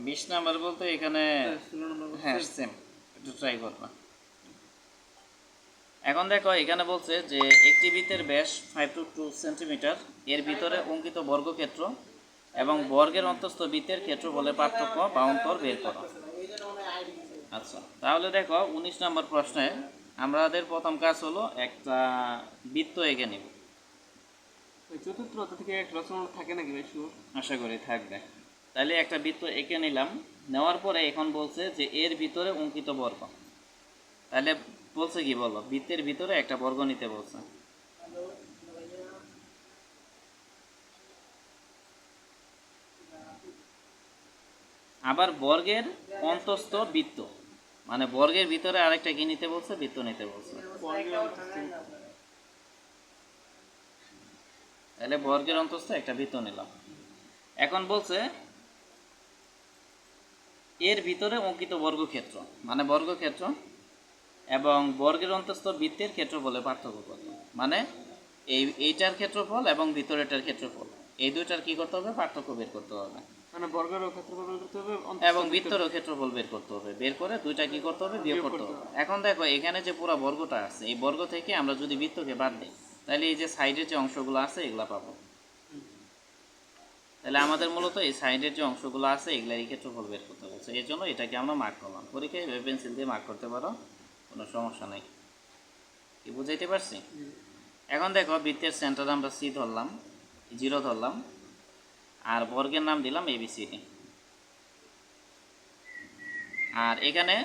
20 number বলতে এখানে হ্যাঁ সেম, একটু ট্রাই করবা। এখন দেখো এখানে বলছে যে একটি বৃত্তের ব্যাস 5 to 2 সেন্টিমিটার, এর ভিতরে অঙ্কিত বর্গক্ষেত্র এবং বর্গের অন্তস্থ বৃত্তের ক্ষেত্রফলের পার্থক্য বা অন্তর বের করো। আচ্ছা, তাহলে দেখো 19 নম্বর প্রশ্নে আমাদের প্রথম কাজ হলো একটা বৃত্ত এঁকে নিব। চতুর্থ থেকে একটা রচনা থাকে নাকি ভাই? শিওর? আশা করি থাকবে। তাহলে একটা বৃত্ত এঁকে নিলাম, নেওয়ার পরে এখন বলছে যে এর ভিতরে অঙ্কিত বর্গ। তাহলে বলছে কি বলো, বৃত্তের ভিতরে একটা বর্গ নিতে বলছে। আবার বর্গের অন্তস্থ বৃত্ত, মানে বর্গের ভিতরে আরেকটা কি নিতে বলছে, বৃত্ত নিতে বলছে। তাহলে বর্গের অন্তস্থ একটা বৃত্ত নিলাম। এখন বলছে এর ভিতরে অঙ্কিত বর্গক্ষেত্র, মানে বর্গক্ষেত্র এবং বর্গের অন্তস্থ বৃত্তের ক্ষেত্রফলের পার্থক্য কত, মানে এইটার ক্ষেত্রফল এবং ভিতরেটার ক্ষেত্রফল, এই দুইটার কি করতে হবে, পার্থক্য বের করতে হবে। মানে বর্গের ক্ষেত্রফল বের করতে হবে এবং বৃত্তেরও ক্ষেত্রফল বের করতে হবে, বের করে দুইটা কি করতে হবে, বিয়োগ করতে হবে। এখন দেখো এখানে যে পুরো বর্গটা আছে, এই বর্গ থেকে আমরা যদি বৃত্তকে বাদ দিই, তাহলে এই যে সাইডের যে অংশগুলো আছে এগুলা পাবো। তাহলে আমাদের মূলত এই সাইডের যে অংশগুলো আছে এগুলারই ক্ষেত্রফল বের করতে বলছে, এই জন্য এটাকে আমরা মার্ক করলাম। পরীক্ষায় পেন্সিল দিয়ে মার্ক করতে পারো, কোনো সমস্যা নেই। কি বুঝাইতে পারছি? এখন দেখো বৃত্তের সেন্টার আমরা সি ধরলাম, 0 ধরলাম, আর বর্গের নাম দিলাম ABCD। আর এখানে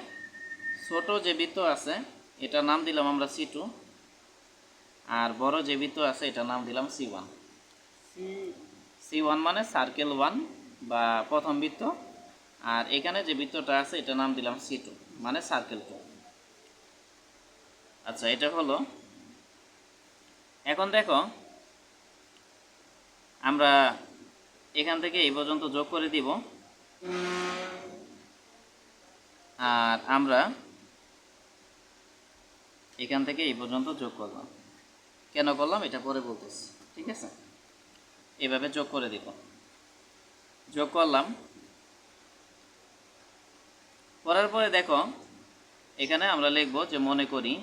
ছোট যে বৃত্ত আছে এটার নাম দিলাম আমরা C2, আর বড় যে বৃত্ত আছে এটার নাম দিলাম C1। C1 মানে সার্কেল 1 বা প্রথম বৃত্ত, আর এখানে যে বৃত্তটা আছে এটার নাম দিলাম C2 মানে সার্কেল 2। আচ্ছা, এটা হলো। এখন দেখো আমরা এখান থেকে এই পর্যন্ত যোগ করে দিব, আর আমরা এখান থেকে এই পর্যন্ত যোগ করলাম। কেন করলাম এটা পরে বলতেছি, ঠিক আছে? এভাবে যোগ করে দিব, যোগ করলাম। করার পরে দেখো এখানে আমরা লিখব যে মনে করি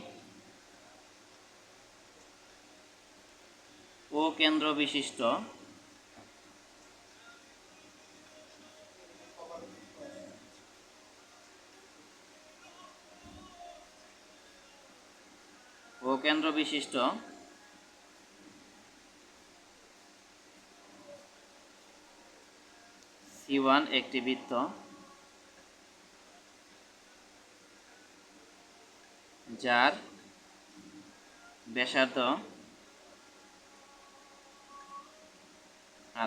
ও কেন্দ্র বিশিষ্ট C1 একটি বৃত্ত যার ব্যাসার্ধ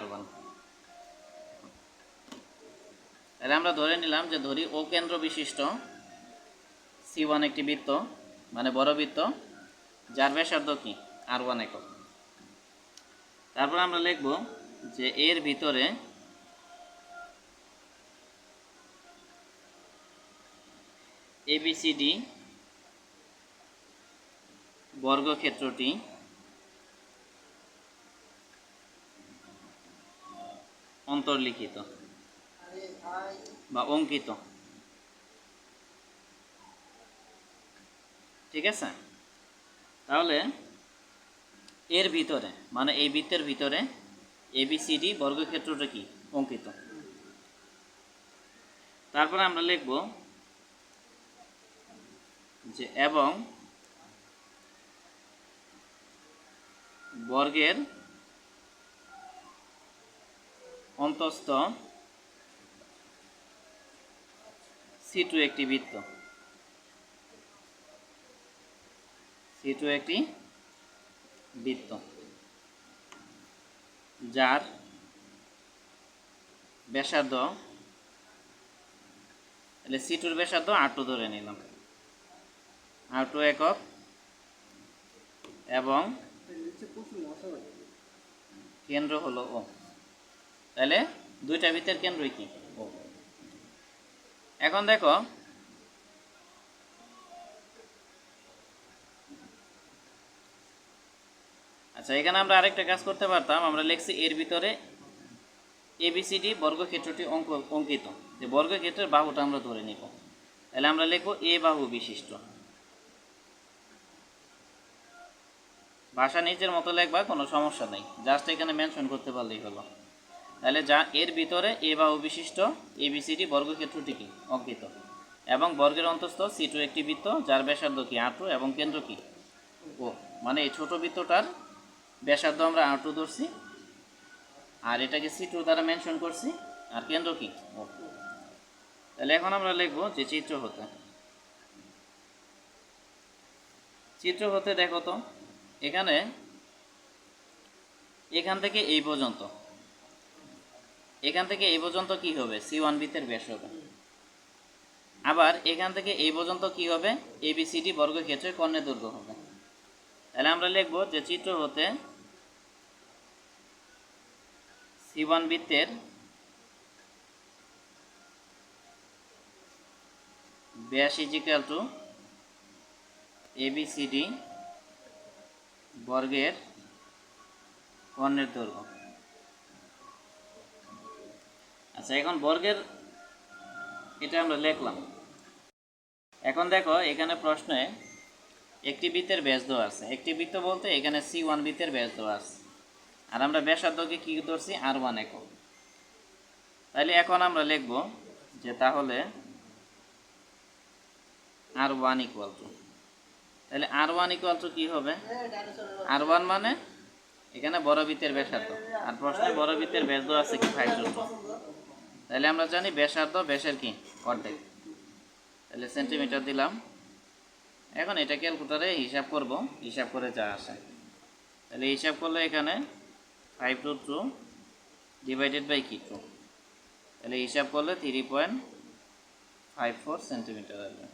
R1। তাহলে আমরা ধরে নিলাম যে ধরি ও কেন্দ্র বিশিষ্ট C1 একটি বৃত্ত, মানে বড় বৃত্ত, যার ব্যাসার্ধ কি R1 একক। তারপর আমরা লিখব যে এর ভিতরে ABCD বর্গক্ষেত্রটি অন্তর্লিখিত বা অঙ্কিত, ঠিক আছে? তাহলে এর ভিতরে মানে এই বৃত্তের ভিতরে ABCD বর্গক্ষেত্রটা কি অঙ্কিত। তারপরে আমরা লিখব যে এবং বর্গের অন্তস্থ C2 একটি বৃত্ত, C2 একটি বৃত্ত যার ব্যাসার্ধ, তাহলে C2 এর ব্যাসার্ধ R2 ধরে নিলাম, R2 একক, এবং কেন্দ্র হলো O। তাহলে দুইটা বৃত্তের কেন্দ্রই কি O। এখন দেখো আচ্ছা, এখানে আমরা আরেকটা কাজ করতে পারতাম, আমরা লিখছি এর ভিতরে এবিসিডি বর্গক্ষেত্রটি অঙ্কিত, যে বর্গক্ষেত্রের বাহুটা আমরা ধরে নিব। তাহলে আমরা লিখব এ বাহু বিশিষ্ট। ভাষা নিজের মতো লিখবা, কোনো সমস্যা নেই, জাস্ট এখানে মেনশন করতে পারলেই হলো। তাহলে যা এর ভিতরে এ বাহু বিশিষ্ট এবিসিডি বর্গক্ষেত্রটি কি অঙ্কিত, এবং বর্গের অন্তস্থ C2 একটি বৃত্ত যার ব্যাসার্ধ কি R2 এবং কেন্দ্র কি ও, মানে এই ছোট বৃত্তটার ব্যাসার্ধ আমরা R2 ধরছি, আর এটাকে C2 দ্বারা মেনশন করছি, আর কেন্দ্র কি ও। তাহলে এখন আমরা লিখব যে চিত্র হতে। চিত্র হতে দেখো তো, এখান থেকে এই পর্যন্ত, কি হবে C1 বৃত্তের ব্যাস হবে। আবার এখান থেকে এই পর্যন্ত কি হবে, এবিসিডি বর্গক্ষেত্রের কর্ণের দৈর্ঘ্য হবে। তাহলে আমরা লিখব যে চিত্র হতে C1 বৃত্তের ব্যাস ইজিক্যাল টু এবিসিডি বর্গের কর্ণের দৈর্ঘ্য। আচ্ছা, এখন বর্গের এটা আমরা লিখলাম। এখন দেখো এখানে প্রশ্নে একটি বৃত্তের ব্যাস দেওয়া আছে, একটি বৃত্ত বলতে এখানে C1 বৃত্তের ব্যাস দেওয়া আছে, আর আমরা ব্যাসার্ধকে কি ধরছি R1 একক। তাহলে এখন আমরা লিখব যে তাহলে R1 ইকুয়াল টু, তাহলে R1 ইকুয়াল টু কি হবে, R1 মানে এখানে বড় বৃত্তের ব্যাসার্ধ, আর প্রশ্নে বড় বৃত্তের ব্যাস দেওয়া আছে কি 5 তাহলে আমরা জানি ব্যাসার্ধ ব্যাসের কি অর্ধেক, তাহলে সেন্টিমিটার দিলাম। এখন এটা ক্যালকুলেটরে হিসাব করব, হিসাব করে যা আসে। তাহলে হিসাব করলে এখানে 5√2 ডিভাইডেড বাই কি 2, তাহলে হিসাব করলে 3.54 সেন্টিমিটার আসবে।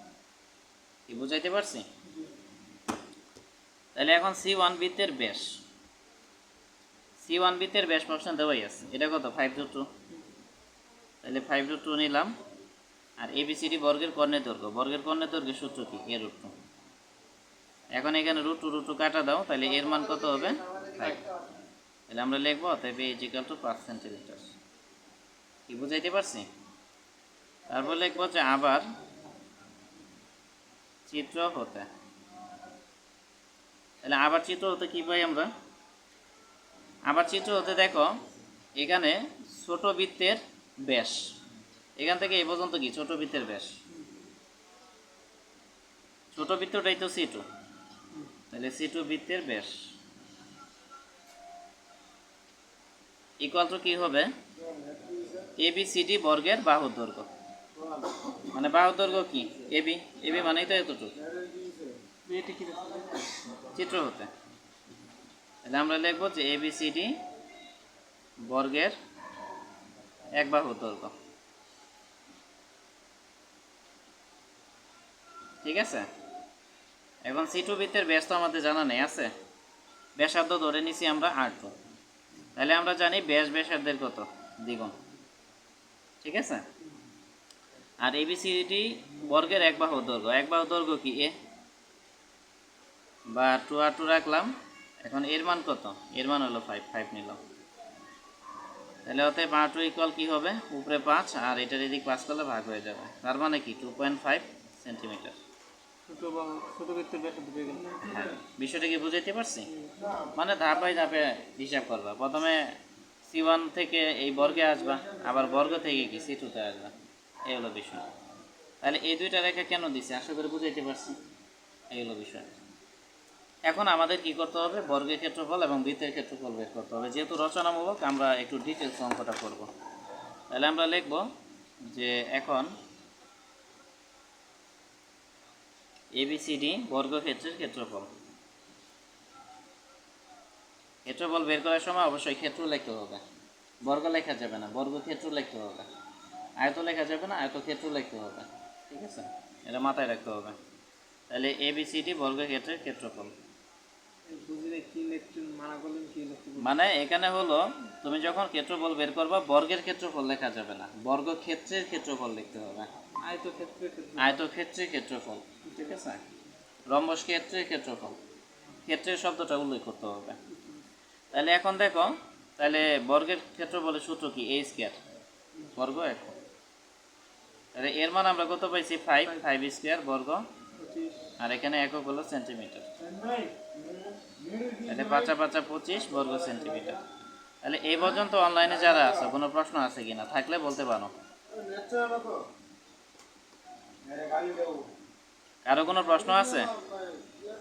কি বুঝাইতে পারছি? তাহলে এখন C1 বৃত্তের ব্যাস, C1 বৃত্তের ব্যাস প্রশ্ন দেওয়াই আছে, এটা কত 5√2, তাহলে 5√2 নিলাম। আর এবিসিডি বর্গের কর্ণের দৈর্ঘ্য, বর্গের কর্ণের দৈর্ঘ্যের সূত্র কি A√2। এখন এখানে √2 কাটা দাও, তাহলে এর মান কত হবে 5। তাহলে আমরা লিখবো অতএব A ইকুয়াল টু 5 সেন্টিমিটার। কি বুঝাইতে পারছি? তারপর লিখবো যে আবার চিত্র হতে, তাহলে আবার চিত্র হতে কি পাই আমরা, আবার চিত্র হতে দেখো এখানে ছোট বৃত্তের ব্যাস, এখান থেকে এই পর্যন্ত কি ছোট বৃত্তের ব্যাস, ছোট বৃত্তটাই তো C2, তাহলে C2 বৃত্তের ব্যাস ইকুয়াল টু কি হবে এবিসিডি বর্গের বাহুর দৈর্ঘ্য, মানে বাহুর দৈর্ঘ্য কি এবি, এবি মানেই তো এতটুকু চিত্র হতে। তাহলে আমরা লিখবো যে এবিসিডি বর্গের এক বাহুর দৈর্ঘ্য। ঠিক আছে, এখন C2 বৃত্তের ব্যাস তো আমাদের জানা নেই, আছে ব্যাসার্ধ ধরে নিছি আমরা R2, তাহলে আমরা জানি ব্যাস ব্যাসার্ধের কত দ্বিগুণ। ঠিক আছে, আর এবিসিডি বর্গের এক বাহুর দৈর্ঘ্য, এক বাহুর দৈর্ঘ্য কি A বা 2R2 রাখলাম। এখন এর মান কত, এর মান হলো 5 নিলাম। তাহলে অতএব R2 ইকুয়াল কি হবে উপরে 5 আর এটার এদিক 5 করলে ভাগ হয়ে যাবে, তার মানে কি 2.5 সেন্টিমিটার। হ্যাঁ, বিষয়টা কি বুঝাইতে পারছি? মানে ধাপে ধাপে হিসাব করবা, প্রথমে C1 থেকে এই বর্গে আসবা, আবার বর্গ থেকে কি C2 তে আসবা, এই হলো বিষয়। তাহলে এই দুইটা রেখা কেন দিছে আশা করি বুঝাইতে পারছি, এই হলো বিষয়। এখন আমাদের কি করতে হবে, বর্গের ক্ষেত্রফল এবং বৃত্তের ক্ষেত্রফল বের করতে হবে। যেহেতু রচনামূলক আমরা একটু ডিটেলস অঙ্কটা করব। তাহলে আমরা লিখব যে এখন এবিসিডি বর্গক্ষেত্রের ক্ষেত্রফল, ক্ষেত্রফল বের করার সময় অবশ্যই ক্ষেত্র লিখতে হবে, বর্গ লেখা যাবে না, বর্গক্ষেত্র লিখতে হবে, আয়ত লেখা যাবে না, আয়তক্ষেত্র লিখতে হবে। ঠিক আছে, এটা মাথায় রাখতে হবে। তাহলে এবিসিডি বর্গক্ষেত্রের ক্ষেত্রফল, মানে এখানে হলো তুমি যখন ক্ষেত্রফল বের করবা বর্গের ক্ষেত্রফল লেখা যাবে না, বর্গক্ষেত্রের ক্ষেত্রফল লিখতে হবে, আয়তক্ষেত্রের ক্ষেত্রফল। ঠিক আছে, রম্বস ক্ষেত্রের ক্ষেত্রফল, ক্ষেত্রের শব্দটা উল্লেখ করতে হবে। তাহলে এখন দেখো তাহলে বর্গের ক্ষেত্রফলের সূত্র কি a স্কয়ার বর্গ একক। তাহলে এর মান আমরা কত পাইছি 5 স্কয়ার বর্গ, 25 আর এখানে একক হলো সেন্টিমিটার। তাহলে 5 5 25 বর্গ সেন্টিমিটার। তাহলে এই পর্যন্ত অনলাইনে যারা আছে কোনো প্রশ্ন আছে কিনা, থাকলে বলতে পারো। কারো কোনো প্রশ্ন আছে?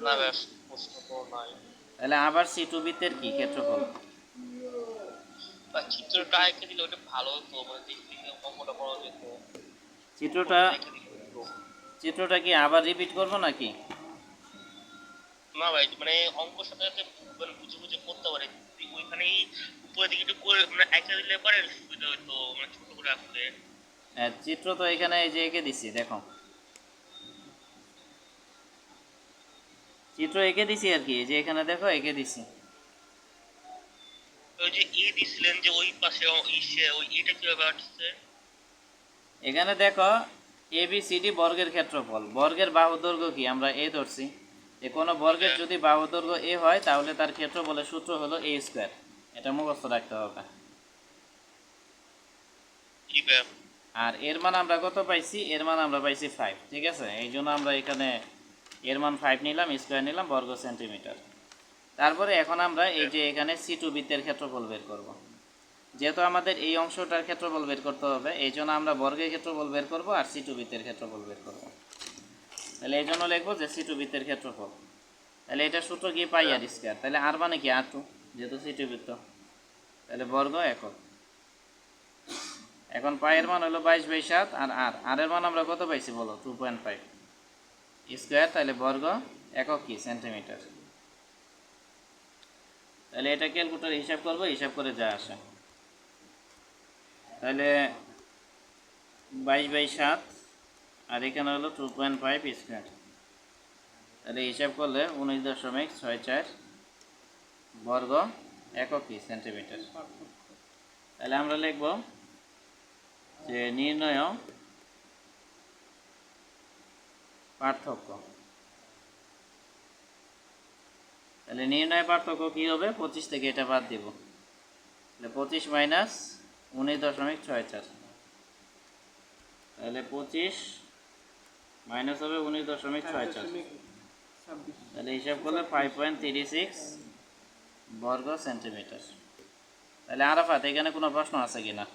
না ব্যাস, প্রশ্ন তো নাই। তাহলে আবার C2 বৃত্তের কি ক্ষেত্রফল? বা চিত্রটা এঁকে দিলে ওটা ভালো হতো, মানে দেখতে অঙ্কটা করা যেত। চিত্রটা এঁকে দিলে হতো। চিত্রটা কি আবার রিপিট করব নাকি? না ভাই, মানে অঙ্কর সাথে সাথে মানে বুঝে বুঝে করতে পারে। ওইখানেই উপরের দিকে একটু করে মানে এঁকে দিলে পারে সুবিধা হতো, মানে ছোট করে আসলে। চিত্র তো এখানে এই যে এঁকে দিছি, দেখো চিত্র এঁকে দিছি আর কি, এই যে এখানে দেখো এঁকে দিছি। ওই যে দিছিলেন যে ওই পাশে ইসে ওই এটা কিভাবে আসছে? এখানে দেখো ABCD বর্গের ক্ষেত্রফল, বর্গের বাহু দৈর্ঘ্য কি আমরা a ধরছি, যে কোনো বর্গের যদি বাহু দৈর্ঘ্য a হয় তাহলে তার ক্ষেত্রফলের সূত্র হলো a স্কয়ার। এটা মুখস্থ রাখতে হবে। কি ব্যাপ? আর এর মান আমরা কত পাইছি, এর মান আমরা পাইছি 5, ঠিক আছে। এই জন্য আমরা এখানে এর মান 5 নিলাম, স্কয়ার নিলাম, বর্গ সেন্টিমিটার। তারপরে এখন আমরা এই যে এখানে C2 বৃত্তের ক্ষেত্রফল বের করব। যেহেতু আমাদের এই অংশটার ক্ষেত্রফল বের করতে হবে, এই জন্য আমরা বর্গের ক্ষেত্রফল বের করব আর C2 বৃত্তের ক্ষেত্রফল বের করব। তাহলে এই জন্য লিখবো যে C2 বৃত্তের ক্ষেত্রফল। তাহলে এটা সূত্র কি পাই আর স্কয়ার, তাহলে আর মানে কি R2, যেহেতু C2 বৃত্ত, তাহলে বর্গ একক। এখন পায়ের মান হলো 22/7, আর এর মান আমরা কত পাইছি বলো, 2.5 স্কয়ার, তাহলে বর্গ একক কি সেন্টিমিটার। তাহলে এটা ক্যালকুলেটর হিসাব করব, হিসাব করে যা আসে। তাহলে 22/7 আর এখানে হলো 2.5 স্কয়ার, তাহলে হিসাব করলে 19.64 বর্গ একক কি সেন্টিমিটার। তাহলে আমরা লিখব যে নির্ণয় পার্থক্য। তাহলে নির্ণয় পার্থক্য কি হবে, 25 থেকে এটা বাদ দিব, তাহলে 25 মাইনাস 19.64, তাহলে 25 মাইনাস হবে 19.64, 26 তাহলে হিসাব করলে 5.36 বর্গ সেন্টিমিটার। তাহলে আরাফাত এখানে কোনো প্রশ্ন আছে কিনা?